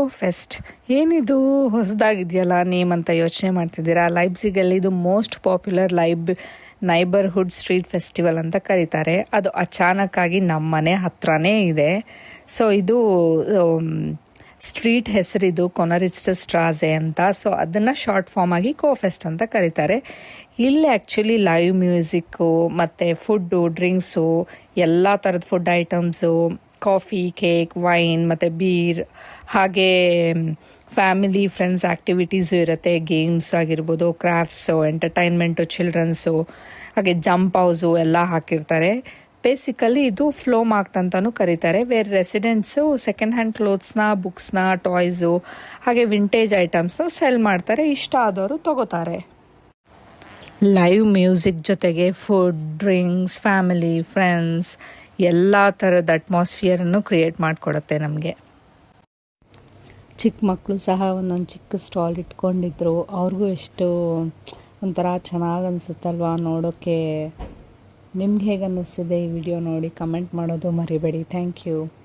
Fest ಏನಿದು ಹೊಸದಾಗಿದೆಯಲ್ಲ name ಅಂತ ಯೋಚನೆ ಮಾಡ್ತಿದ್ದೀರಾ. ಲೈಪ್ಜಿಗಲ್ಲಿ ಇದು most popular neighbourhood street festival ಅಂತ ಕರೀತಾರೆ. ಅದು ಅಚಾನಕ್ಕಾಗಿ ನಮ್ಮ ಮನೆ ಹತ್ರನೇ ಇದೆ. ಸೊ ಇದು ಸ್ಟ್ರೀಟ್ ಹೆಸರಿದು ಕೊನರಿಸ್ಟಸ್ ಸ್ಟ್ರಾಸೆ ಅಂತ. ಸೊ ಅದನ್ನು ಶಾರ್ಟ್ ಫಾರ್ಮ್ ಆಗಿ ಫೆಸ್ಟ್ ಅಂತ ಕರೀತಾರೆ. ಇಲ್ಲಿ ಆ್ಯಕ್ಚುಲಿ ಲೈವ್ ಮ್ಯೂಸಿಕ್ಕು ಮತ್ತು ಫುಡ್ಡು, ಡ್ರಿಂಕ್ಸು, ಎಲ್ಲ ಥರದ food items, coffee, cake, wine ಮತ್ತು ಬೀರ್, ಹಾಗೆ ಫ್ಯಾಮಿಲಿ ಫ್ರೆಂಡ್ಸ್ ಆ್ಯಕ್ಟಿವಿಟೀಸು ಇರುತ್ತೆ. ಗೇಮ್ಸ್ ಆಗಿರ್ಬೋದು, ಕ್ರಾಫ್ಟ್ಸು, ಎಂಟರ್ಟೈನ್ಮೆಂಟು, ಚಿಲ್ಡ್ರನ್ಸು, ಹಾಗೆ ಜಂಪ್ ಹೌಸು ಎಲ್ಲ ಹಾಕಿರ್ತಾರೆ. ಬೇಸಿಕಲಿ ಇದು ಫ್ಲೋ ಮಾರ್ಟ್ ಅಂತಲೂ ಕರೀತಾರೆ. ವೇರ್ ರೆಸಿಡೆಂಟ್ಸು ಸೆಕೆಂಡ್ ಹ್ಯಾಂಡ್ ಕ್ಲೋತ್ಸ್ನ, ಬುಕ್ಸ್ನ, ಟಾಯ್ಸು, ಹಾಗೆ ವಿಂಟೇಜ್ ಐಟಮ್ಸ್ನ ಸೆಲ್ ಮಾಡ್ತಾರೆ. ಇಷ್ಟ ಆದವರು ತಗೋತಾರೆ. ಲೈವ್ ಮ್ಯೂಸಿಕ್ ಜೊತೆಗೆ ಫುಡ್, ಡ್ರಿಂಕ್ಸ್, ಫ್ಯಾಮಿಲಿ, ಫ್ರೆಂಡ್ಸ್ ಎಲ್ಲ ಥರದ ಅಟ್ಮಾಸ್ಫಿಯರನ್ನು ಕ್ರಿಯೇಟ್ ಮಾಡಿಕೊಡುತ್ತೆ ನಮಗೆ. ಚಿಕ್ಕ ಮಕ್ಕಳು ಸಹ ಒಂದೊಂದು ಚಿಕ್ಕ ಸ್ಟಾಲ್ ಇಟ್ಕೊಂಡಿದ್ರು. ಅವ್ರಿಗೂ ಎಷ್ಟು ಒಂಥರ ಚೆನ್ನಾಗಿ ಅನಿಸುತ್ತಲ್ವ ನೋಡೋಕ್ಕೆ. ನಿಮ್ಗೆ ಹೇಗೆ ಅನ್ನಿಸ್ತಿದೆ ಈ ವಿಡಿಯೋ ನೋಡಿ ಕಮೆಂಟ್ ಮಾಡೋದು ಮರಿಬೇಡಿ. Thank you.